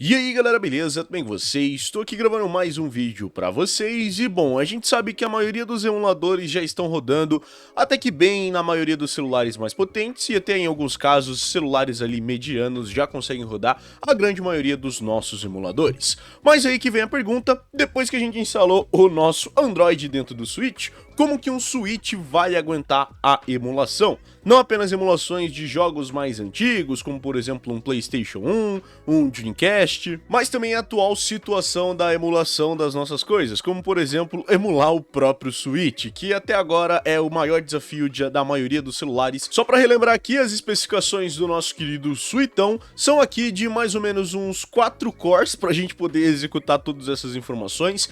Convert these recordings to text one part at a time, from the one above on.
E aí galera, beleza? Tudo bem com vocês? Estou aqui gravando mais um vídeo pra vocês e bom, a gente sabe que a maioria dos emuladores já estão rodando até que bem na maioria dos celulares mais potentes e até em alguns casos celulares ali medianos já conseguem rodar a grande maioria dos nossos emuladores. Mas aí que vem a pergunta, depois que a gente instalou o nosso Android dentro do Switch, como que um Switch vai aguentar a emulação? Não apenas emulações de jogos mais antigos, como por exemplo um PlayStation 1, um Dreamcast, mas também a atual situação da emulação das nossas coisas, como por exemplo emular o próprio Switch, que até agora é o maior desafio da maioria dos celulares. Só para relembrar aqui, as especificações do nosso querido Suitão são aqui de mais ou menos uns 4 cores para a gente poder executar todas essas informações,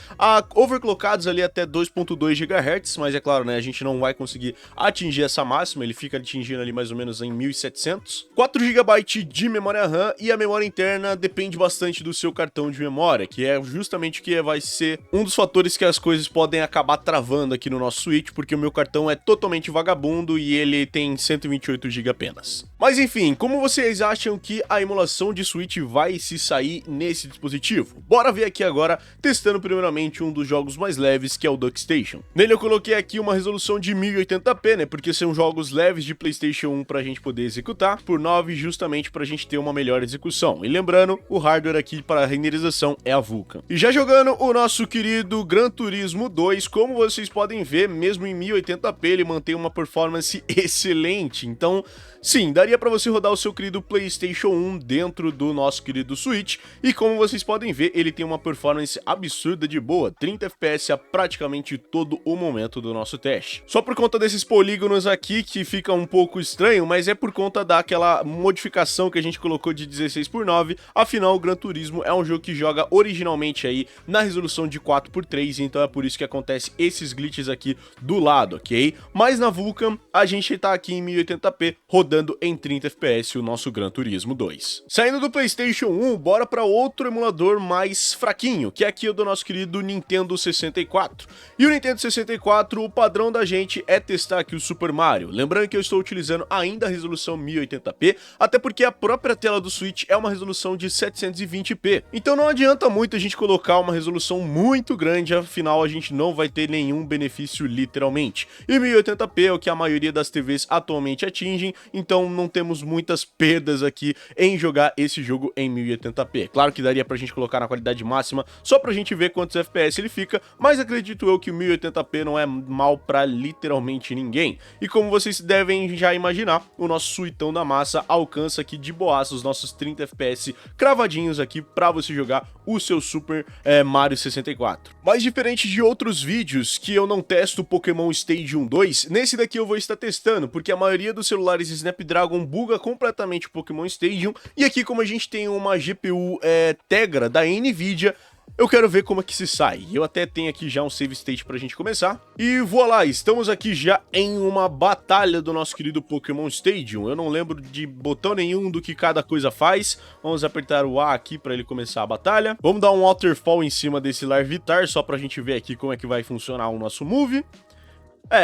overclockados ali até 2.2 GHz, mas é claro, né, a gente não vai conseguir atingir essa máxima, ele fica atingindo ali mais ou menos em 1700. 4 GB de memória RAM e a memória interna depende bastante do seu cartão de memória, que é justamente o que vai ser um dos fatores que as coisas podem acabar travando aqui no nosso Switch, porque o meu cartão é totalmente vagabundo e ele tem 128 GB apenas. Mas enfim, como vocês acham que a emulação de Switch vai se sair nesse dispositivo? Bora ver aqui agora, testando primeiramente um dos jogos mais leves, que é o DuckStation. Nele eu coloquei aqui uma resolução de 1080p, né, porque são jogos leves de PlayStation 1 pra gente poder executar, por 9 justamente pra gente ter uma melhor execução. E lembrando, o hardware aqui para renderização é a Vulkan. E já jogando o nosso querido Gran Turismo 2, como vocês podem ver, mesmo em 1080p ele mantém uma performance excelente, então sim, daria pra você rodar o seu querido PlayStation 1 dentro do nosso querido Switch, e como vocês podem ver, ele tem uma performance absurda de boa, 30 FPS a praticamente todo o momento do nosso teste. Só por conta desses polígonos aqui que fica um pouco estranho, mas é por conta daquela modificação que a gente colocou de 16:9, afinal o Gran Turismo é um jogo que joga originalmente aí na resolução de 4:3, então é por isso que acontece esses glitches aqui do lado, ok? Mas na Vulkan a gente tá aqui em 1080p, rodando em 30 FPS o nosso Gran Turismo 2. Saindo do PlayStation 1, bora para outro emulador mais fraquinho, que é aqui o do nosso querido Nintendo 64. E o Nintendo 64, o padrão da gente é testar aqui o Super Mario. Lembrando que eu estou utilizando ainda a resolução 1080p, até porque a própria tela do Switch é uma resolução de 720p. Então não adianta muito a gente colocar uma resolução muito grande, afinal a gente não vai ter nenhum benefício literalmente. E 1080p é o que a maioria das TVs atualmente atingem, então não temos muitas perdas aqui em jogar esse jogo em 1080p. Claro que daria pra gente colocar na qualidade máxima, só pra gente ver quantos FPS ele fica, mas acredito eu que o 1080p não é mal pra literalmente ninguém. E como vocês devem já imaginar, o nosso Suitão da massa alcança aqui de boaça os nossos 30 FPS cravadinhos aqui pra você jogar o seu Super Mario 64. Mas diferente de outros vídeos que eu não testo o Pokémon Stadium 2, nesse daqui eu vou estar testando, porque a maioria dos celulares Snapdragon buga completamente o Pokémon Stadium, e aqui como a gente tem uma GPU Tegra da Nvidia, eu quero ver como é que se sai. Eu até tenho aqui já um save state pra gente começar. E voilá, estamos aqui já em uma batalha do nosso querido Pokémon Stadium. Eu não lembro de botão nenhum do que cada coisa faz. Vamos apertar o A aqui pra ele começar a batalha. Vamos dar um waterfall em cima desse Larvitar, só pra gente ver aqui como é que vai funcionar o nosso move.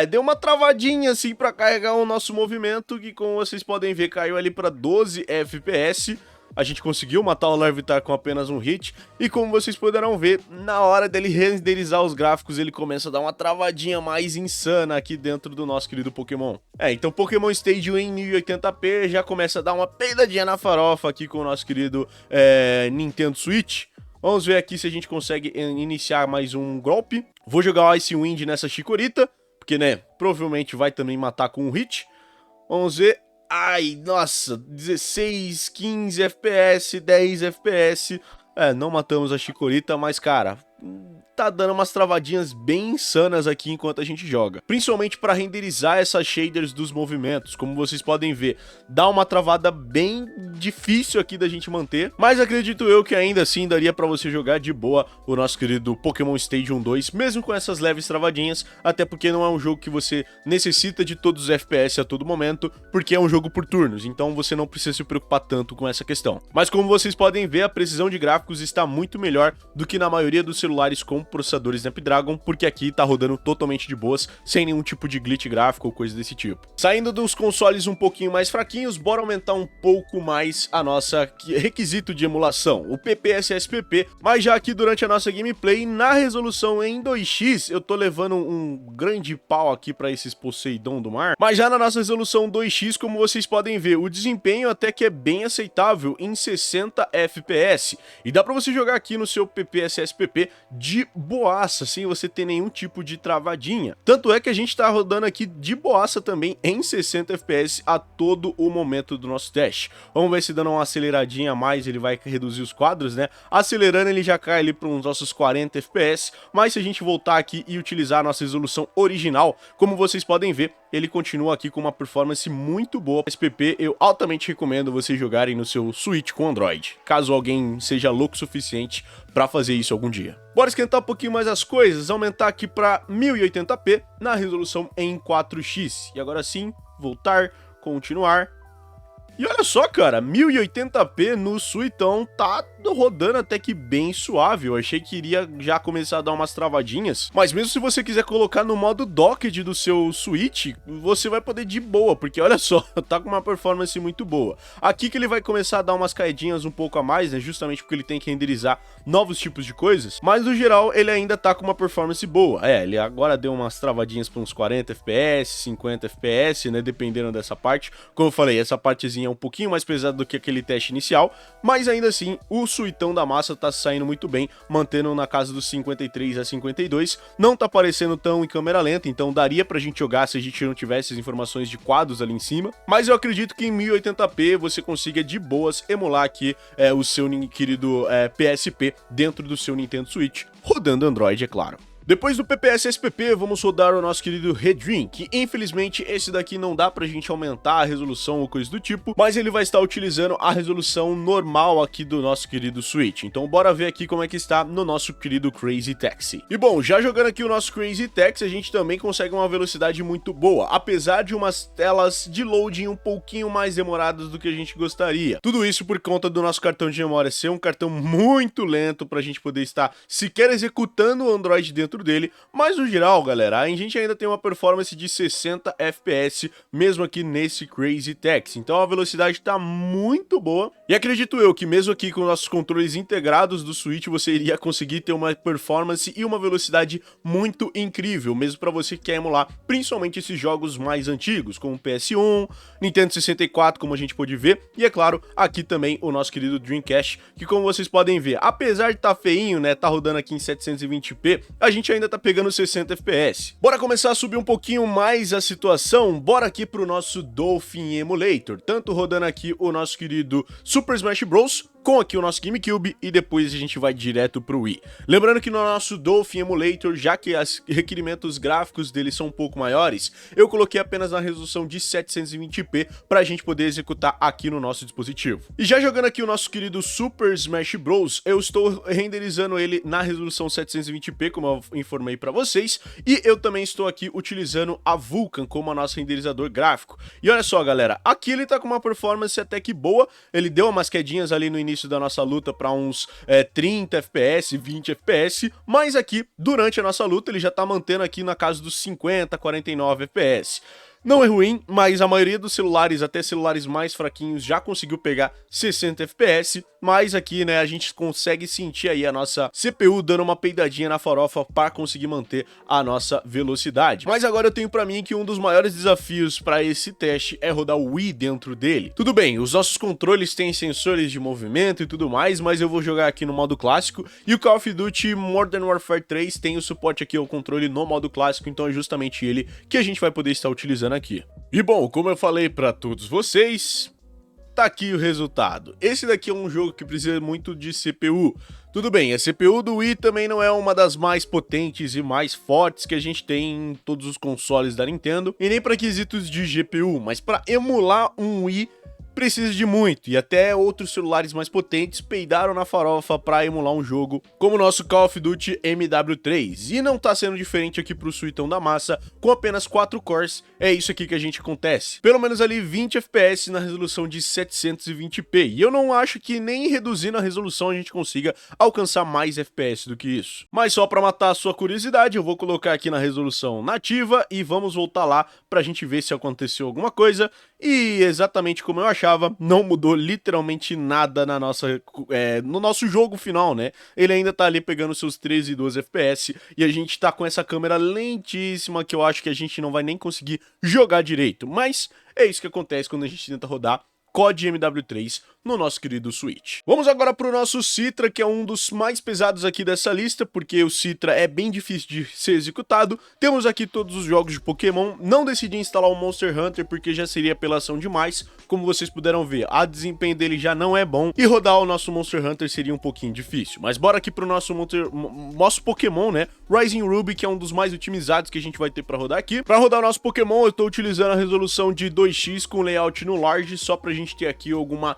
Deu uma travadinha assim pra carregar o nosso movimento, que como vocês podem ver, caiu ali pra 12 FPS. A gente conseguiu matar o Larvitar com apenas um hit, e como vocês poderão ver, na hora dele renderizar os gráficos, ele começa a dar uma travadinha mais insana aqui dentro do nosso querido Pokémon. Então Pokémon Stadium em 1080p já começa a dar uma peidadinha na farofa aqui com o nosso querido Nintendo Switch. Vamos ver aqui se a gente consegue iniciar mais um golpe. Vou jogar o Ice Wind nessa Chikorita, porque, né, provavelmente vai também matar com um hit. Vamos ver. Ai, nossa, 16, 15 FPS, 10 FPS. Não matamos a Chikorita, mas, cara, tá dando umas travadinhas bem insanas aqui enquanto a gente joga. Principalmente para renderizar essas shaders dos movimentos. Como vocês podem ver, dá uma travada bem difícil aqui da gente manter. Mas acredito eu que ainda assim daria para você jogar de boa o nosso querido Pokémon Stadium 2, mesmo com essas leves travadinhas. Até porque não é um jogo que você necessita de todos os FPS a todo momento, porque é um jogo por turnos. Então você não precisa se preocupar tanto com essa questão. Mas como vocês podem ver, a precisão de gráficos está muito melhor do que na maioria dos celulares com processador Snapdragon, porque aqui tá rodando totalmente de boas, sem nenhum tipo de glitch gráfico ou coisa desse tipo. Saindo dos consoles um pouquinho mais fraquinhos, bora aumentar um pouco mais a nossa requisito de emulação, o PPSSPP, mas já aqui durante a nossa gameplay, na resolução em 2x, eu tô levando um grande pau aqui pra esses Poseidon do mar, mas já na nossa resolução 2x, como vocês podem ver, o desempenho até que é bem aceitável em 60 FPS, e dá pra você jogar aqui no seu PPSSPP de boaça, sem você ter nenhum tipo de travadinha. Tanto é que a gente tá rodando aqui de boaça também em 60 FPS a todo o momento do nosso teste. Vamos ver se dando uma aceleradinha a mais ele vai reduzir os quadros, né? Acelerando ele já cai ali para uns nossos 40 FPS, mas se a gente voltar aqui e utilizar a nossa resolução original, como vocês podem ver, ele continua aqui com uma performance muito boa. SPP eu altamente recomendo vocês jogarem no seu Switch com Android, caso alguém seja louco o suficiente para fazer isso algum dia. Bora esquentar um pouquinho mais as coisas, aumentar aqui para 1080p na resolução em 4x. E agora sim, voltar, continuar. E olha só, cara, 1080p no Suitão tá rodando até que bem suave. Eu achei que iria já começar a dar umas travadinhas, mas mesmo se você quiser colocar no modo docked do seu Switch, você vai poder de boa, porque olha só, tá com uma performance muito boa. Aqui que ele vai começar a dar umas caidinhas um pouco a mais, né, justamente porque ele tem que renderizar novos tipos de coisas, mas no geral ele ainda tá com uma performance boa. Ele agora deu umas travadinhas para uns 40 FPS, 50 FPS, né, dependendo dessa parte. Como eu falei, essa partezinha é um pouquinho mais pesado do que aquele teste inicial, mas ainda assim o Suitão da massa tá saindo muito bem, mantendo na casa dos 53 a 52, não tá aparecendo tão em câmera lenta, então daria pra gente jogar se a gente não tivesse as informações de quadros ali em cima, mas eu acredito que em 1080p você consiga de boas emular aqui o seu querido PSP dentro do seu Nintendo Switch, rodando Android, é claro. Depois do PPSSPP, vamos rodar o nosso querido Redream, que infelizmente esse daqui não dá pra gente aumentar a resolução ou coisa do tipo, mas ele vai estar utilizando a resolução normal aqui do nosso querido Switch. Então bora ver aqui como é que está no nosso querido Crazy Taxi. E bom, já jogando aqui o nosso Crazy Taxi, a gente também consegue uma velocidade muito boa, apesar de umas telas de loading um pouquinho mais demoradas do que a gente gostaria. Tudo isso por conta do nosso cartão de memória ser um cartão muito lento pra gente poder estar sequer executando o Android dentro dele, mas no geral, galera, a gente ainda tem uma performance de 60 FPS, mesmo aqui nesse Crazy Taxi, então a velocidade tá muito boa, e acredito eu que mesmo aqui com nossos controles integrados do Switch, você iria conseguir ter uma performance e uma velocidade muito incrível, mesmo para você que quer emular, principalmente esses jogos mais antigos, como PS1, Nintendo 64, como a gente pôde ver, e é claro, aqui também o nosso querido Dreamcast, que como vocês podem ver, apesar de tá feinho, né, tá rodando aqui em 720p, a gente ainda tá pegando 60 FPS. Bora começar a subir um pouquinho mais a situação, bora aqui pro nosso Dolphin Emulator, tanto rodando aqui o nosso querido Super Smash Bros, com aqui o nosso GameCube e depois a gente vai direto pro Wii. Lembrando que no nosso Dolphin Emulator, já que os requerimentos gráficos dele são um pouco maiores, eu coloquei apenas na resolução de 720p pra gente poder executar aqui no nosso dispositivo. E já jogando aqui o nosso querido Super Smash Bros, eu estou renderizando ele na resolução 720p, como eu informei pra vocês, e eu também estou aqui utilizando a Vulkan como a nosso renderizador gráfico. E olha só, galera, aqui ele tá com uma performance até que boa, ele deu umas quedinhas ali no início da nossa luta para uns 30 FPS, 20 FPS, mas aqui, durante a nossa luta, ele já tá mantendo aqui na casa dos 50, 49 FPS. Não é ruim, mas a maioria dos celulares, até celulares mais fraquinhos, já conseguiu pegar 60 FPS, mas aqui, né, a gente consegue sentir aí a nossa CPU dando uma peidadinha na farofa para conseguir manter a nossa velocidade. Mas agora eu tenho para mim que um dos maiores desafios para esse teste é rodar o Wii dentro dele. Tudo bem, os nossos controles têm sensores de movimento e tudo mais, mas eu vou jogar aqui no modo clássico, e o Call of Duty Modern Warfare 3 tem o suporte aqui ao controle no modo clássico, então é justamente ele que a gente vai poder estar utilizando aqui. E bom, como eu falei para todos vocês, tá aqui o resultado. Esse daqui é um jogo que precisa muito de CPU. Tudo bem, a CPU do Wii também não é uma das mais potentes e mais fortes que a gente tem em todos os consoles da Nintendo, e nem para quesitos de GPU, mas para emular um Wii precisa de muito, e até outros celulares mais potentes peidaram na farofa para emular um jogo como o nosso Call of Duty MW3, e não tá sendo diferente aqui pro Suitão da massa, com apenas 4 cores, é isso aqui que a gente acontece. Pelo menos ali 20 FPS na resolução de 720p, e eu não acho que nem reduzindo a resolução a gente consiga alcançar mais FPS do que isso. Mas só para matar a sua curiosidade, eu vou colocar aqui na resolução nativa e vamos voltar lá pra gente ver se aconteceu alguma coisa. E exatamente como eu achava, não mudou literalmente nada na no nosso jogo final, né? Ele ainda tá ali pegando seus 13 e 12 FPS e a gente tá com essa câmera lentíssima que eu acho que a gente não vai nem conseguir jogar direito. Mas é isso que acontece quando a gente tenta rodar COD MW3 no nosso querido Switch. Vamos agora para o nosso Citra, que é um dos mais pesados aqui dessa lista, porque o Citra é bem difícil de ser executado. Temos aqui todos os jogos de Pokémon. Não decidi instalar o Monster Hunter porque já seria apelação demais. Como vocês puderam ver, a desempenho dele já não é bom e rodar o nosso Monster Hunter seria um pouquinho difícil. Mas bora aqui para o nosso Pokémon, né? Rising Ruby, que é um dos mais otimizados que a gente vai ter para rodar aqui. Para rodar o nosso Pokémon, eu estou utilizando a resolução de 2x com layout no Large, só pra gente ter aqui alguma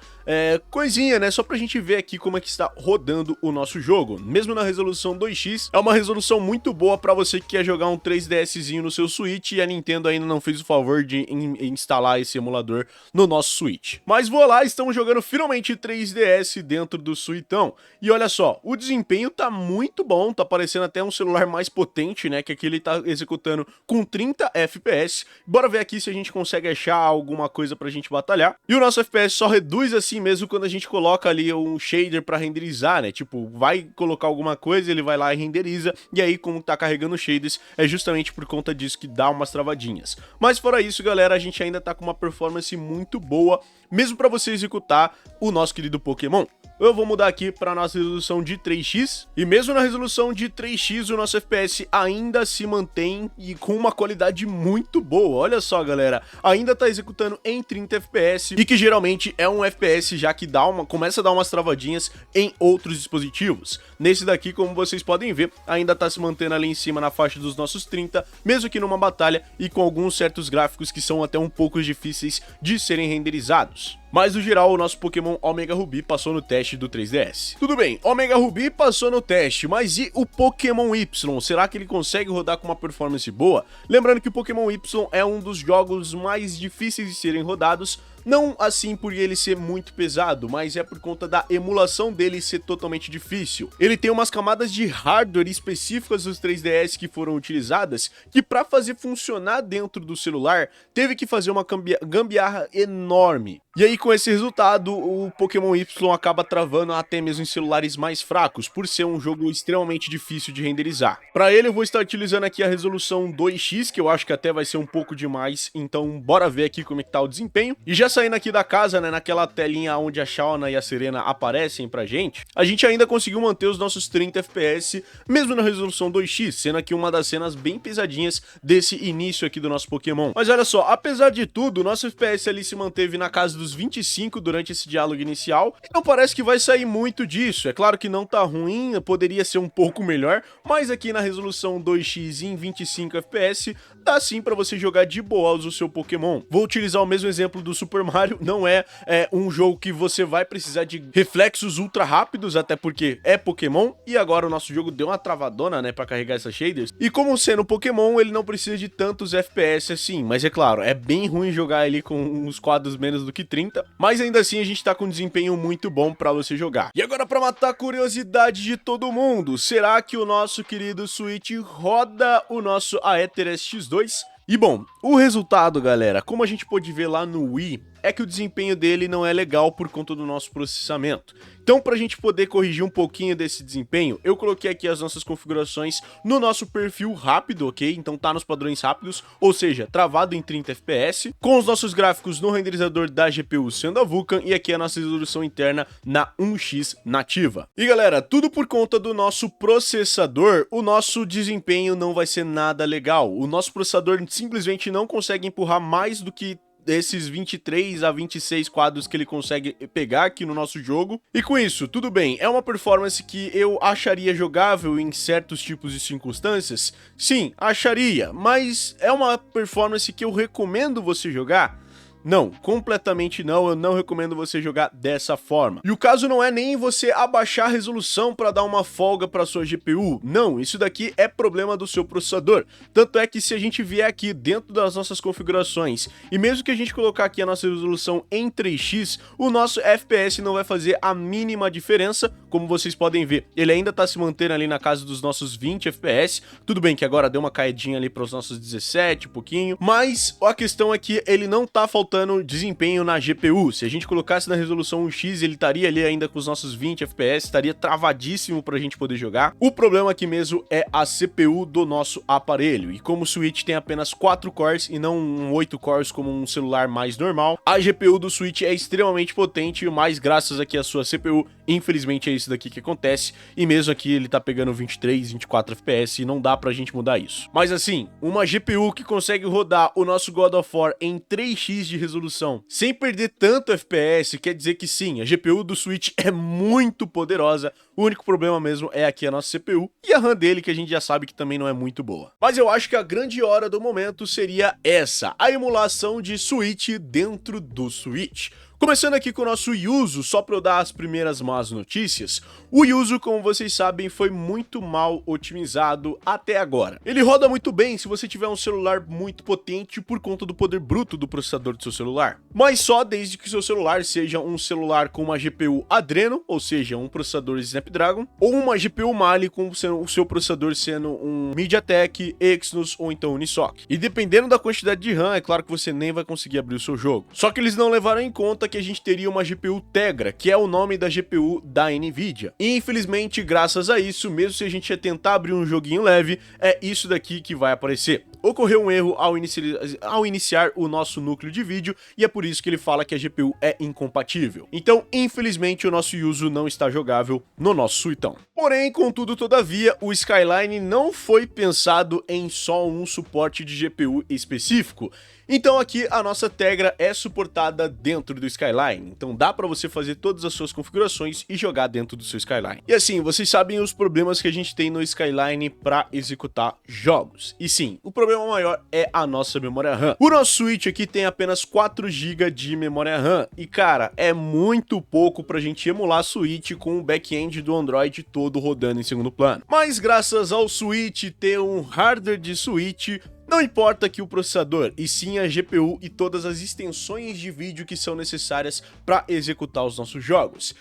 coisinha, né? Só pra gente ver aqui como é que está rodando o nosso jogo. Mesmo na resolução 2x, é uma resolução muito boa pra você que quer jogar um 3DSzinho no seu Switch e a Nintendo ainda não fez o favor de instalar esse emulador no nosso Switch. Mas vou lá, estamos jogando finalmente 3DS dentro do Suitão. E olha só, o desempenho tá muito bom, tá parecendo até um celular mais potente, né? Que aqui ele tá executando com 30 FPS. Bora ver aqui se a gente consegue achar alguma coisa pra gente batalhar. E o nosso FPS só reduz assim mesmo quando a gente coloca ali um shader pra renderizar, né? Tipo, vai colocar alguma coisa, ele vai lá e renderiza, e aí como tá carregando shaders, é justamente por conta disso que dá umas travadinhas. Mas fora isso, galera, a gente ainda tá com uma performance muito boa, mesmo pra você executar o nosso querido Pokémon. Eu vou mudar aqui para nossa resolução de 3x, e mesmo na resolução de 3x o nosso FPS ainda se mantém e com uma qualidade muito boa. Olha só, galera, ainda tá executando em 30 FPS, e que geralmente é um FPS já que começa a dar umas travadinhas em outros dispositivos. Nesse daqui, como vocês podem ver, ainda tá se mantendo ali em cima na faixa dos nossos 30, mesmo que numa batalha e com alguns certos gráficos que são até um pouco difíceis de serem renderizados. Mas no geral, o nosso Pokémon Omega Ruby passou no teste do 3DS. Tudo bem, Omega Ruby passou no teste, mas e o Pokémon Y? Será que ele consegue rodar com uma performance boa? Lembrando que o Pokémon Y é um dos jogos mais difíceis de serem rodados, não assim por ele ser muito pesado, mas é por conta da emulação dele ser totalmente difícil. Ele tem umas camadas de hardware específicas dos 3DS que foram utilizadas, que para fazer funcionar dentro do celular, teve que fazer uma gambiarra enorme. E aí com esse resultado, o Pokémon Y acaba travando até mesmo em celulares mais fracos, por ser um jogo extremamente difícil de renderizar. Para ele eu vou estar utilizando aqui a resolução 2x, que eu acho que até vai ser um pouco demais, então bora ver aqui como é que tá o desempenho. E já saindo aqui da casa, né, naquela telinha onde a Shauna e a Serena aparecem pra gente, a gente ainda conseguiu manter os nossos 30 FPS, mesmo na resolução 2x, sendo aqui uma das cenas bem pesadinhas desse início aqui do nosso Pokémon. Mas olha só, apesar de tudo, o nosso FPS ali se manteve na casa dos 25 durante esse diálogo inicial, e não parece que vai sair muito disso. É claro que não tá ruim, poderia ser um pouco melhor, mas aqui na resolução 2x em 25 FPS, dá sim pra você jogar de boa o seu Pokémon. Vou utilizar o mesmo exemplo do Super Mario, não é um jogo que você vai precisar de reflexos ultra rápidos, até porque é Pokémon, e agora o nosso jogo deu uma travadona, né, pra carregar essas shaders, e como sendo Pokémon, ele não precisa de tantos FPS assim, mas é claro, é bem ruim jogar ali com uns quadros menos do que 30, mas ainda assim a gente tá com um desempenho muito bom pra você jogar. E agora pra matar a curiosidade de todo mundo, será que o nosso querido Switch roda o nosso Aether SX2? E bom, o resultado, galera, como a gente pôde ver lá no Wii, é que o desempenho dele não é legal por conta do nosso processamento. Então, para a gente poder corrigir um pouquinho desse desempenho, eu coloquei aqui as nossas configurações no nosso perfil rápido, ok? Então tá nos padrões rápidos, ou seja, travado em 30 FPS, com os nossos gráficos no renderizador da GPU sendo a Vulkan, e aqui a nossa resolução interna na 1x nativa. E galera, tudo por conta do nosso processador, o nosso desempenho não vai ser nada legal. O nosso processador simplesmente não consegue empurrar mais do que desses 23 a 26 quadros que ele consegue pegar aqui no nosso jogo. E com isso, tudo bem, é uma performance que eu acharia jogável em certos tipos de circunstâncias? Sim, acharia, mas é uma performance que eu recomendo você jogar? Não, completamente não, eu não recomendo você jogar dessa forma. E o caso não é nem você abaixar a resolução para dar uma folga para sua GPU, não, isso daqui é problema do seu processador. Tanto é que se a gente vier aqui dentro das nossas configurações, e mesmo que a gente colocar aqui a nossa resolução em 3x, o nosso FPS não vai fazer a mínima diferença, como vocês podem ver. Ele ainda está se mantendo ali na casa dos nossos 20 FPS, tudo bem que agora deu uma caidinha ali para os nossos 17, um pouquinho, mas a questão é que ele não tá faltando desempenho na GPU. Se a gente colocasse na resolução 1x, ele estaria ali ainda com os nossos 20 FPS, estaria travadíssimo pra gente poder jogar. O problema aqui mesmo é a CPU do nosso aparelho, e como o Switch tem apenas 4 cores e não 8 cores como um celular mais normal, a GPU do Switch é extremamente potente, mas graças aqui à sua CPU, infelizmente é isso daqui que acontece, e mesmo aqui ele tá pegando 23, 24 FPS e não dá pra gente mudar isso. Mas assim, uma GPU que consegue rodar o nosso God of War em 3x de resolução sem perder tanto FPS, quer dizer que sim, a GPU do Switch é muito poderosa, o único problema mesmo é aqui a nossa CPU e a RAM dele, que a gente já sabe que também não é muito boa. Mas eu acho que a grande hora do momento seria essa, a emulação de Switch dentro do Switch. Começando aqui com o nosso Yuzu, só para eu dar as primeiras más notícias, o Yuzu, como vocês sabem, foi muito mal otimizado até agora. Ele roda muito bem se você tiver um celular muito potente por conta do poder bruto do processador do seu celular, mas só desde que o seu celular seja um celular com uma GPU Adreno, ou seja, um processador Snapdragon, ou uma GPU Mali com o seu processador sendo um MediaTek, Exynos ou então Unisoc. E dependendo da quantidade de RAM, é claro que você nem vai conseguir abrir o seu jogo. Só que eles não levaram em conta que a gente teria uma GPU Tegra, que é o nome da GPU da Nvidia. E infelizmente, graças a isso, mesmo se a gente ia tentar abrir um joguinho leve, é isso daqui que vai aparecer. Ocorreu um erro ao iniciar o nosso núcleo de vídeo, e é por isso que ele fala que a GPU é incompatível. Então, infelizmente, o nosso Yuzu não está jogável no nosso suitão. Porém, contudo, todavia, o Skyline não foi pensado em só um suporte de GPU específico. Então aqui a nossa Tegra é suportada dentro do Skyline, então dá para você fazer todas as suas configurações e jogar dentro do seu Skyline. E assim, vocês sabem os problemas que a gente tem no Skyline para executar jogos. E sim, o problema maior é a nossa memória RAM. O nosso Switch aqui tem apenas 4 GB de memória RAM, e cara, é muito pouco pra gente emular Switch com o back-end do Android todo rodando em segundo plano. Mas graças ao Switch ter um hardware de Switch, não importa que o processador, e sim a GPU e todas as extensões de vídeo que são necessárias para executar os nossos jogos.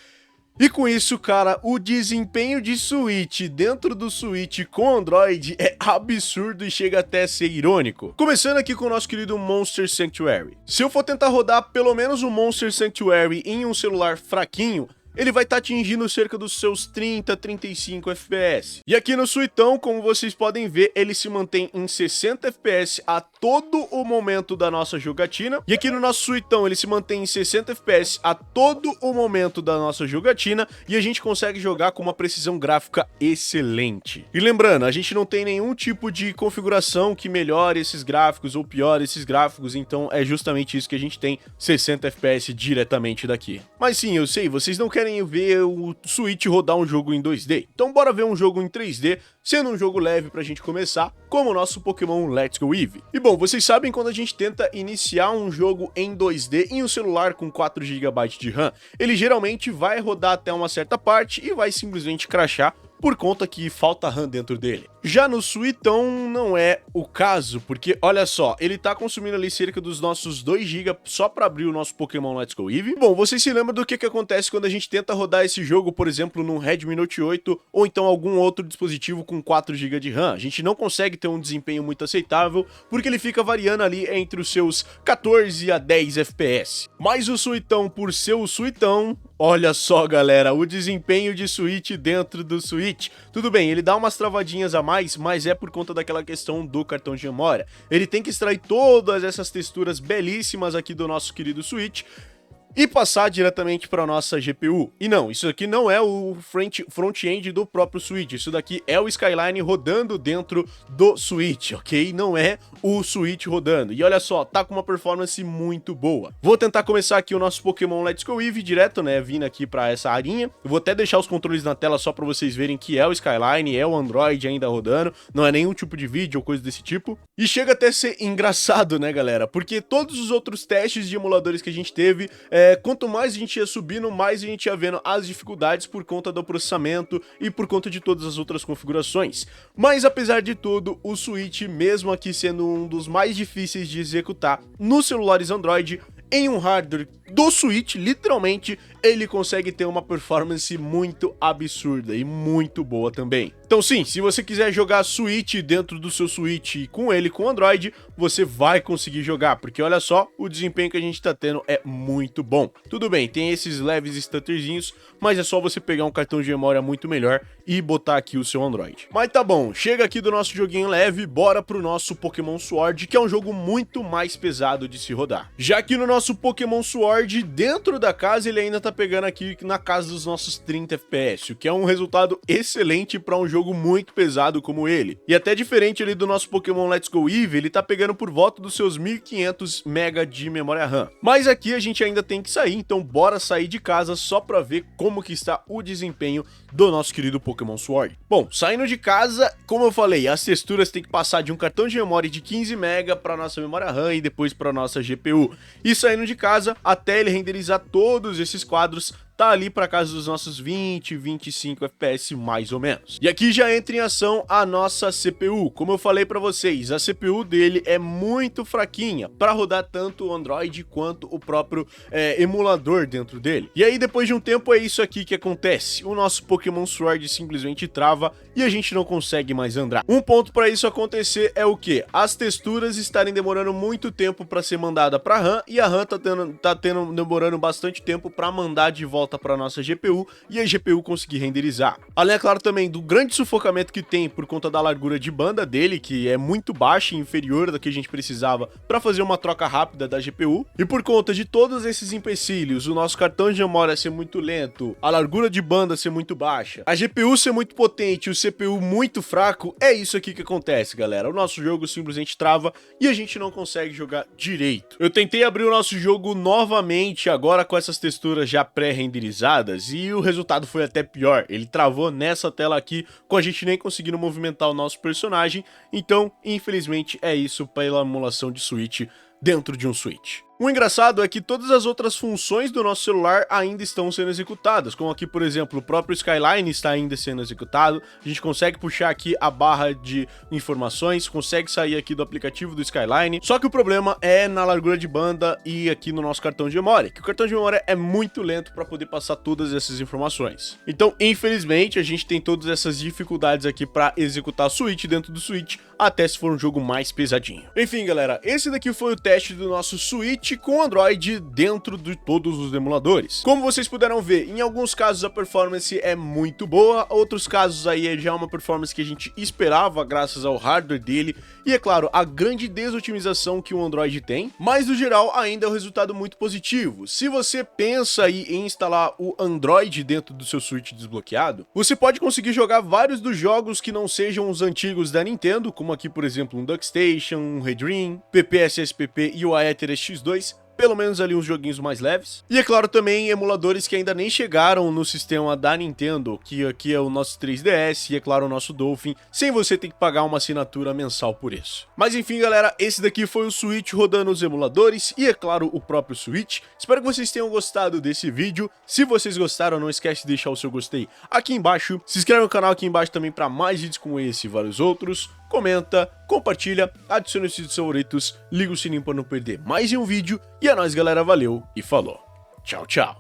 E com isso, cara, o desempenho de Switch dentro do Switch com Android é absurdo e chega até a ser irônico. Começando aqui com o nosso querido Monster Sanctuary. Se eu for tentar rodar pelo menos o Monster Sanctuary em um celular fraquinho, ele vai estar atingindo cerca dos seus 30, 35 FPS. E aqui no Suitão, como vocês podem ver, ele se mantém em 60 FPS a todo o momento da nossa jogatina. E aqui no nosso Suitão, ele se mantém em 60 FPS a todo o momento da nossa jogatina, e a gente consegue jogar com uma precisão gráfica excelente. E lembrando, a gente não tem nenhum tipo de configuração que melhore esses gráficos ou piore esses gráficos, então é justamente isso que a gente tem, 60 FPS diretamente daqui. Mas sim, eu sei, vocês não querem ver o Switch rodar um jogo em 2D. Então bora ver um jogo em 3D, sendo um jogo leve pra gente começar, como o nosso Pokémon Let's Go Eevee. E bom, vocês sabem quando a gente tenta iniciar um jogo em 2D em um celular com 4 GB de RAM, ele geralmente vai rodar até uma certa parte e vai simplesmente crashar por conta que falta RAM dentro dele. Já no Suitão não é o caso, porque olha só, ele tá consumindo ali cerca dos nossos 2 GB só para abrir o nosso Pokémon Let's Go Eevee. Bom, vocês se lembram do que acontece quando a gente tenta rodar esse jogo, por exemplo, num Redmi Note 8 ou então algum outro dispositivo com 4 GB de RAM. A gente não consegue ter um desempenho muito aceitável, porque ele fica variando ali entre os seus 14 a 10 FPS. Mas o Suitão, por ser o Suitão, olha só, galera, o desempenho de Switch dentro do Switch. Tudo bem, ele dá umas travadinhas a mais, mas é por conta daquela questão do cartão de memória. Ele tem que extrair todas essas texturas belíssimas aqui do nosso querido Switch, e passar diretamente para a nossa GPU. E não, isso aqui não é o front-end do próprio Switch, isso daqui é o Skyline rodando dentro do Switch, ok? Não é o Switch rodando. E olha só, tá com uma performance muito boa. Vou tentar começar aqui o nosso Pokémon Let's Go Eevee direto, né, vindo aqui para essa arinha. Eu vou até deixar os controles na tela só para vocês verem que é o Skyline, é o Android ainda rodando, não é nenhum tipo de vídeo ou coisa desse tipo. E chega até a ser engraçado, né, galera? Porque todos os outros testes de emuladores que a gente teve, quanto mais a gente ia subindo, mais a gente ia vendo as dificuldades por conta do processamento e por conta de todas as outras configurações. Mas apesar de tudo, o Switch, mesmo aqui sendo um dos mais difíceis de executar nos celulares Android, em um hardware do Switch, literalmente, ele consegue ter uma performance muito absurda e muito boa também. Então sim, se você quiser jogar Switch dentro do seu Switch e com ele com Android, você vai conseguir jogar, porque olha só, o desempenho que a gente tá tendo é muito bom. Tudo bem, tem esses leves stutterzinhos, mas é só você pegar um cartão de memória muito melhor e botar aqui o seu Android. Mas tá bom, chega aqui do nosso joguinho leve, bora pro nosso Pokémon Sword, que é um jogo muito mais pesado de se rodar. Já que no nosso Pokémon Sword, dentro da casa, ele ainda tá pegando aqui na casa dos nossos 30 FPS, o que é um resultado excelente para um jogo muito pesado como ele. E até diferente ali do nosso Pokémon Let's Go Eevee, ele tá pegando por volta dos seus 1500 MB de memória RAM. Mas aqui a gente ainda tem que sair, então bora sair de casa só para ver como que está o desempenho do nosso querido Pokémon Sword. Bom, saindo de casa, como eu falei, as texturas tem que passar de um cartão de memória de 15 MB para nossa memória RAM e depois para nossa GPU. E saindo de casa, até ele renderizar todos esses quadros, tá ali para casa dos nossos 20, 25 FPS mais ou menos. E aqui já entra em ação a nossa CPU. Como eu falei para vocês, a CPU dele é muito fraquinha para rodar tanto o Android quanto o próprio emulador dentro dele. E aí depois de um tempo é isso aqui que acontece. O nosso Pokémon Sword simplesmente trava e a gente não consegue mais andar. Um ponto para isso acontecer é o que? As texturas estarem demorando muito tempo para ser mandada para a RAM e a RAM tá demorando bastante tempo para mandar de volta para nossa GPU e a GPU conseguir renderizar. Além, é claro, também do grande sufocamento que tem por conta da largura de banda dele, que é muito baixa e inferior da que a gente precisava para fazer uma troca rápida da GPU. E por conta de todos esses empecilhos, o nosso cartão de memória ser muito lento, a largura de banda ser muito baixa, a GPU ser muito potente e o CPU muito fraco, é isso aqui que acontece, galera. O nosso jogo simplesmente trava e a gente não consegue jogar direito. Eu tentei abrir o nosso jogo novamente agora com essas texturas já pré-renderizadas e o resultado foi até pior. Ele travou nessa tela aqui com a gente nem conseguindo movimentar o nosso personagem. Então, infelizmente, é isso pela emulação de Switch dentro de um Switch. O engraçado é que todas as outras funções do nosso celular ainda estão sendo executadas, como aqui, por exemplo, o próprio Skyline está ainda sendo executado, a gente consegue puxar aqui a barra de informações, consegue sair aqui do aplicativo do Skyline, só que o problema é na largura de banda e aqui no nosso cartão de memória, que o cartão de memória é muito lento para poder passar todas essas informações. Então, infelizmente, a gente tem todas essas dificuldades aqui para executar Switch dentro do Switch, até se for um jogo mais pesadinho. Enfim, galera, esse daqui foi o teste do nosso Switch com Android dentro de todos os emuladores. Como vocês puderam ver, em alguns casos a performance é muito boa, outros casos aí já é uma performance que a gente esperava graças ao hardware dele e, é claro, a grande desotimização que o Android tem, mas no geral ainda é um resultado muito positivo. Se você pensa aí em instalar o Android dentro do seu Switch desbloqueado, você pode conseguir jogar vários dos jogos que não sejam os antigos da Nintendo, como aqui, por exemplo, um DuckStation, um Redream, PPSSPP e o Aether X2, pelo menos ali uns joguinhos mais leves. E é claro também emuladores que ainda nem chegaram no sistema da Nintendo, que aqui é o nosso 3DS e é claro o nosso Dolphin, sem você ter que pagar uma assinatura mensal por isso. Mas enfim, galera, esse daqui foi o Switch rodando os emuladores e é claro o próprio Switch. Espero que vocês tenham gostado desse vídeo. Se vocês gostaram, não esquece de deixar o seu gostei aqui embaixo. Se inscreve no canal aqui embaixo também para mais vídeos como esse e vários outros. Comenta, compartilha, adicione os seus favoritos, liga o sininho para não perder mais um vídeo. E é nóis, galera, valeu e falou. Tchau, tchau.